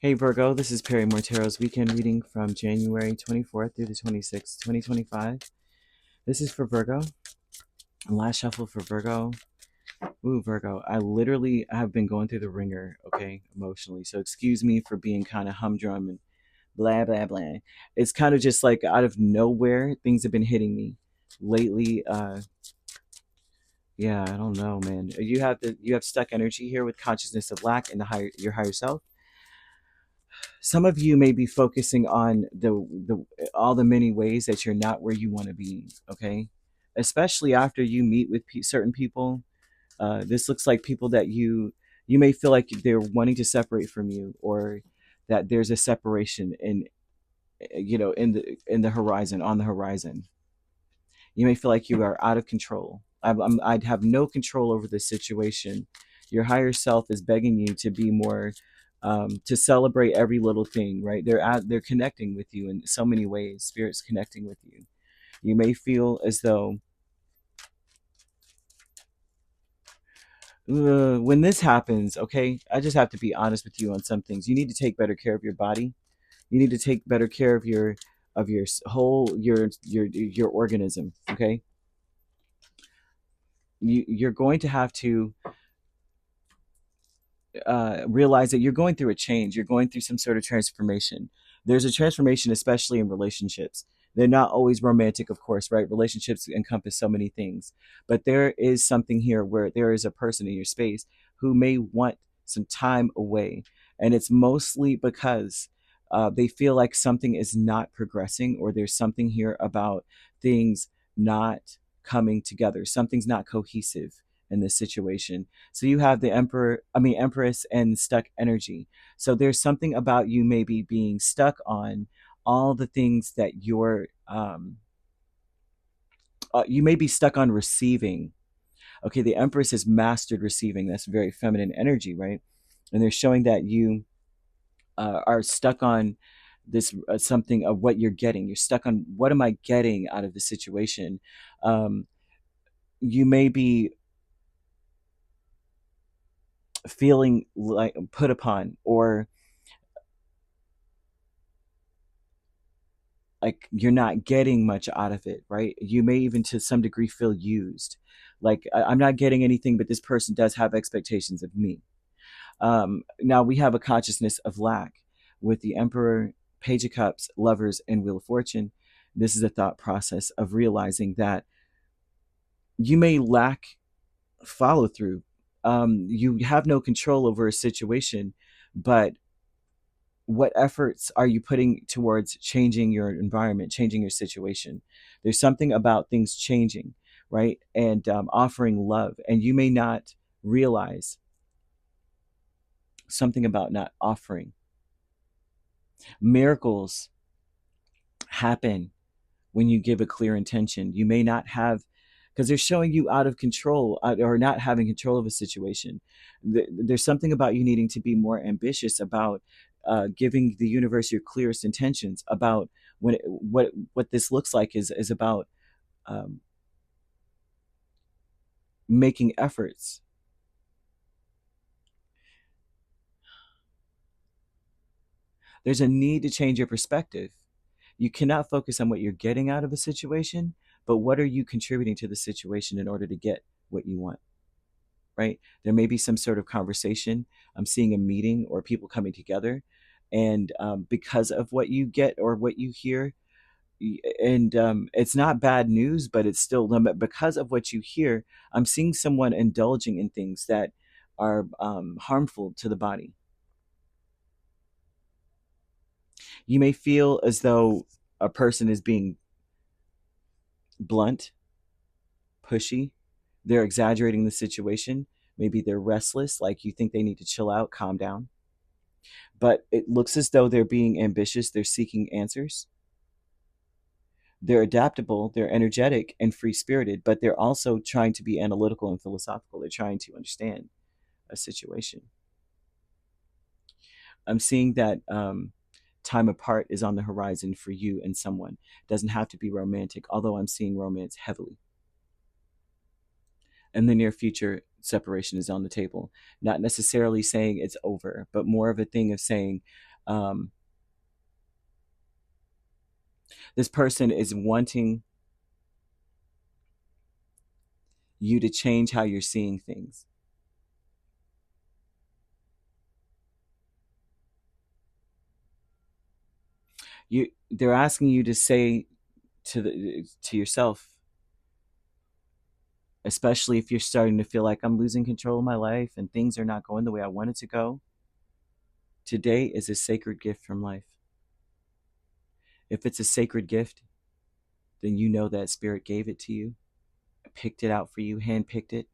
Hey Virgo, this is Perrymore Tarot's weekend reading from January 24th through the 26th, 2025. This is for Virgo. Last shuffle for Virgo. Ooh, Virgo, I literally have been going through the ringer, okay, emotionally. So excuse me for being kind of humdrum and blah, blah, blah. It's kind of just like out of nowhere, things have been hitting me lately. Yeah, I don't know, man. You have stuck energy here with consciousness of lack and your higher self. Some of you may be focusing on the all the many ways that you're not where you want to be, okay, especially after you meet with certain people. This looks like people that you may feel like they're wanting to separate from you, or that there's a separation in the horizon, on the horizon. You may feel like you are out of control. I'd have no control over this situation. Your higher self is begging you to be more, to celebrate every little thing, right? They're connecting with you in so many ways. Spirit's connecting with you. You may feel as though when this happens, okay, I just have to be honest with you on some things. You need to take better care of your body. You need to take better care of your whole your organism. Okay, you're going to have to realize that you're going through a change. You're going through some sort of transformation. There's a transformation, especially in relationships. They're not always romantic, of course, right? Relationships encompass so many things. But there is something here where there is a person in your space who may want some time away. And it's mostly because they feel like something is not progressing, or there's something here about things not coming together. Something's not cohesive in this situation. So you have the Empress and stuck energy. So there's something about you maybe being stuck on all the things that you may be stuck on receiving. Okay, the Empress has mastered receiving. That's very feminine energy, right? And they're showing that you are stuck on this something of what you're getting. You're stuck on, what am I getting out of the situation? Um, you may be feeling like put upon, or like you're not getting much out of it, right? You may even to some degree feel used. Like, I'm not getting anything, but this person does have expectations of me. Now we have a consciousness of lack with the Emperor, Page of Cups, Lovers, and Wheel of Fortune. This is a thought process of realizing that you may lack follow through. You have no control over a situation, but what efforts are you putting towards changing your environment, changing your situation? There's something about things changing, right? And offering love. And you may not realize something about not offering. Miracles happen when you give a clear intention. You may not have, because they're showing you out of control, or not having control of a situation. There's something about you needing to be more ambitious about giving the universe your clearest intentions about what this looks like is about um, making efforts. There's a need to change your perspective. You cannot focus on what you're getting out of a situation, but what are you contributing to the situation in order to get what you want? Right? There may be some sort of conversation. I'm seeing a meeting or people coming together, and because of what you get or what you hear, and it's not bad news, but it's still limit. Because of what you hear, I'm seeing someone indulging in things that are harmful to the body. You may feel as though a person is being blunt, pushy. They're exaggerating the situation. Maybe they're restless, like you think they need to chill out, calm down. But it looks as though they're being ambitious. They're seeking answers. They're adaptable. They're energetic and free spirited, but they're also trying to be analytical and philosophical. They're trying to understand a situation. I'm seeing that time apart is on the horizon for you and someone. It doesn't have to be romantic, although I'm seeing romance heavily. In the near future, separation is on the table. Not necessarily saying it's over, but more of a thing of saying, Um, this person is wanting you to change how you're seeing things. They're asking you to say to yourself, especially if you're starting to feel like I'm losing control of my life and things are not going the way I want it to go. Today is a sacred gift from life. If it's a sacred gift, then you know that spirit gave it to you, picked it out for you, handpicked it,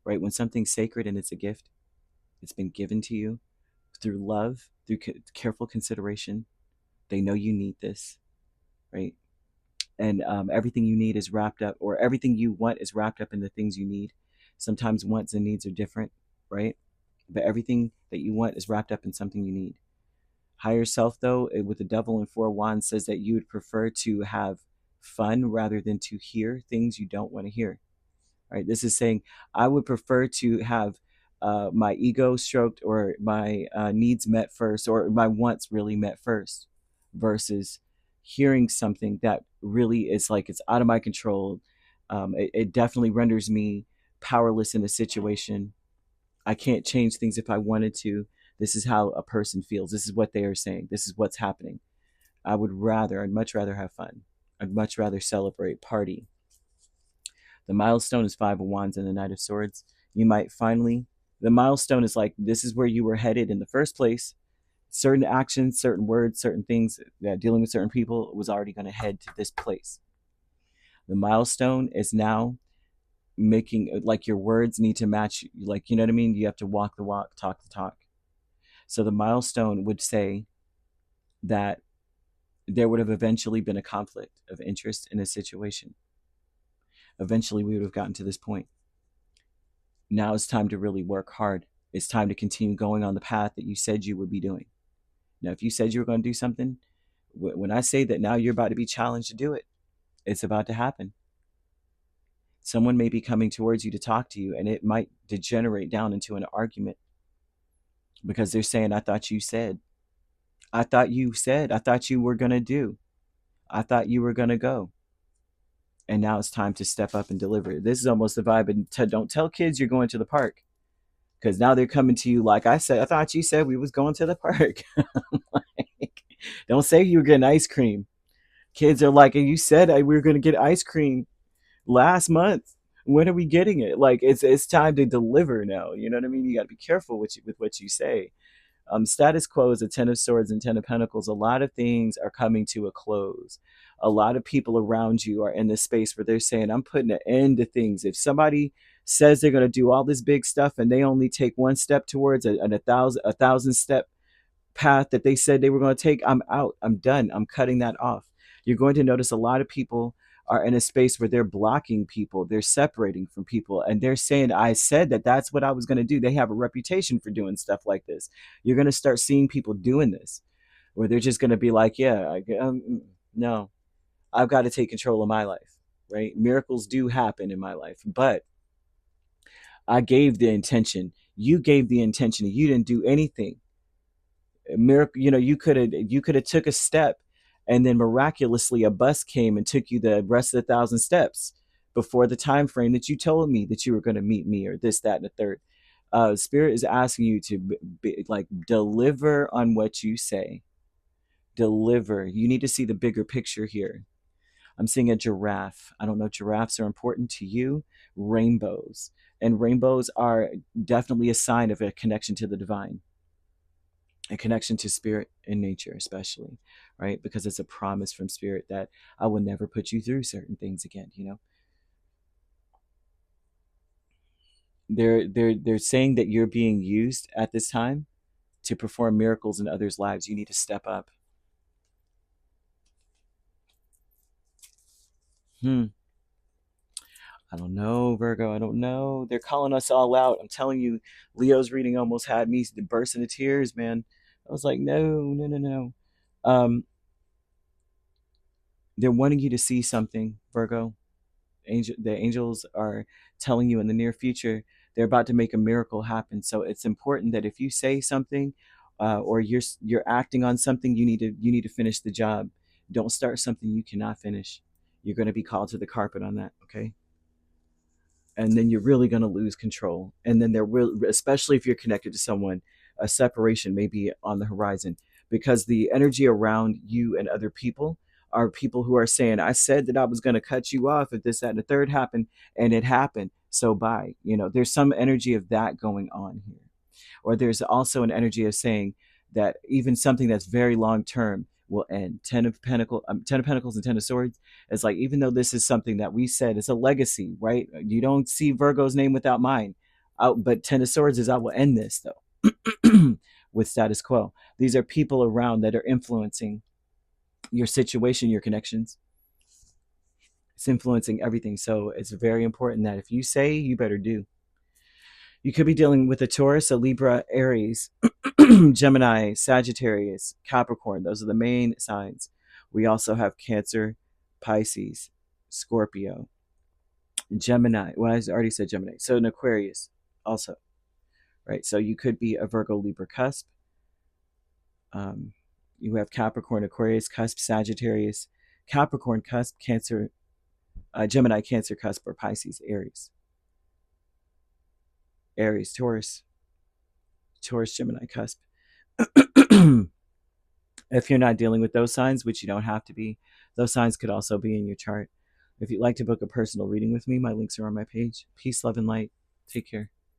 right? When something's sacred and it's a gift, it's been given to you through love, through careful consideration. They know you need this, right? And everything you need is wrapped up, or everything you want is wrapped up in the things you need. Sometimes wants and needs are different, right? But everything that you want is wrapped up in something you need. Higher self, though, with the devil and four wands, says that you would prefer to have fun rather than to hear things you don't want to hear. Right? This is saying I would prefer to have my ego stroked, or my needs met first, or my wants really met first, versus hearing something that really is like it's out of my control. It definitely renders me powerless in a situation. I can't change things if I wanted to. This is how a person feels. This is what they are saying. This is what's happening. I'd much rather have fun. I'd much rather celebrate, party. The milestone is Five of Wands and the Knight of Swords. You might finally, the milestone is like, this is where you were headed in the first place. Certain actions, certain words, certain things, dealing with certain people was already going to head to this place. The milestone is now making, like, your words need to match, like, you know what I mean? You have to walk the walk, talk the talk. So the milestone would say that there would have eventually been a conflict of interest in a situation. Eventually, we would have gotten to this point. Now it's time to really work hard. It's time to continue going on the path that you said you would be doing. Now, if you said you were going to do something, when I say that now you're about to be challenged to do it, it's about to happen. Someone may be coming towards you to talk to you, and it might degenerate down into an argument because they're saying, I thought you said, I thought you said, I thought you were going to do, I thought you were going to go. And now it's time to step up and deliver. This is almost the vibe. And don't tell kids you're going to the park, because now they're coming to you like, I said, I thought you said we was going to the park. Like, don't say you were getting ice cream. Kids are like, and you said we were going to get ice cream last month. When are we getting it? Like, it's time to deliver now. You know what I mean? You got to be careful with what you say. Status quo is a Ten of Swords and Ten of Pentacles. A lot of things are coming to a close. A lot of people around you are in this space where they're saying, I'm putting an end to things. If somebody says they're going to do all this big stuff and they only take one step towards a thousand step path that they said they were going to take, I'm out. I'm done. I'm cutting that off. You're going to notice a lot of people are in a space where they're blocking people, they're separating from people, and they're saying, I said that that's what I was going to do. They have a reputation for doing stuff like this. You're going to start seeing people doing this, where they're just going to be like, yeah, no, I've got to take control of my life, right? Miracles do happen in my life, but I gave the intention. You gave the intention. You didn't do anything. Miracle, you could have took a step, and then miraculously a bus came and took you the rest of the thousand steps before the time frame that you told me that you were going to meet me, or this, that, and the third. Spirit is asking you to like, deliver on what you say. Deliver. You need to see the bigger picture here. I'm seeing a giraffe. I don't know, giraffes are important to you. Rainbows. And rainbows are definitely a sign of a connection to the divine, a connection to spirit and nature, especially, right? Because it's a promise from spirit that I will never put you through certain things again. They're saying that you're being used at this time to perform miracles in others' lives. You need to step up. I don't know, Virgo. I don't know. They're calling us all out. I'm telling you, Leo's reading almost had me burst into tears, man. I was like, no, no, no, no. Um, they're wanting you to see something, Virgo. The angels are telling you in the near future they're about to make a miracle happen. So it's important that if you say something, or you're acting on something, you need to finish the job. Don't start something you cannot finish. You're going to be called to the carpet on that, okay? And then you're really going to lose control. And then there will, especially if you're connected to someone, a separation may be on the horizon, because the energy around you and other people are people who are saying, I said that I was going to cut you off if this, that, and the third happened, and it happened. So bye. There's some energy of that going on here. Or there's also an energy of saying that even something that's very long term will end. Ten of Pentacles and Ten of Swords. It's like, even though this is something that we said it's a legacy, right? You don't see Virgo's name without mine. But Ten of Swords is, I will end this though. With status quo. These are people around that are influencing your situation, your connections. It's influencing everything. So it's very important that if you say, you better do. You could be dealing with a Taurus, a Libra, Aries, Gemini, Sagittarius, Capricorn. Those are the main signs. We also have Cancer, Pisces, Scorpio, Gemini. Well, I already said Gemini. So an Aquarius also, right? So you could be a Virgo, Libra cusp. You have Capricorn, Aquarius cusp, Sagittarius, Capricorn cusp, Cancer, Gemini, Cancer cusp, or Pisces, Aries. Aries, Taurus, Gemini cusp. If you're not dealing with those signs, which you don't have to be, those signs could also be in your chart. If you'd like to book a personal reading with me, my links are on my page. Peace, love, and light. Take care.